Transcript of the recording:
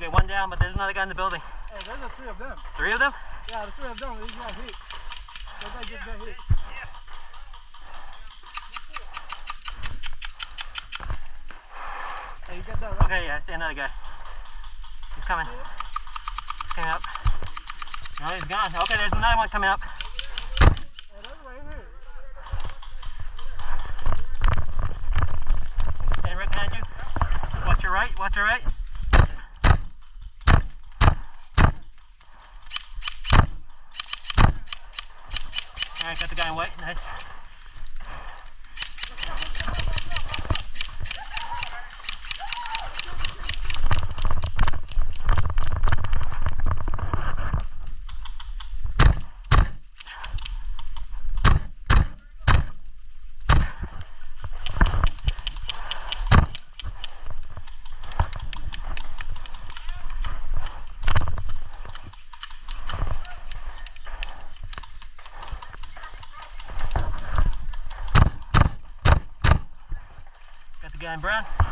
Okay, one down, but there's another guy in the building. Hey, there's the three of them. Three of them? Yeah, the three of them. They got hit. That guy just got hit. Hey, you got that right? Okay, yeah, I see another guy. He's coming. He's coming up. No, he's gone. Okay, there's another one coming up. Hey, that's right here. Stand right behind you. Watch your right, watch your right. Alright, got the guy in white. Nice. Got the guy in brown.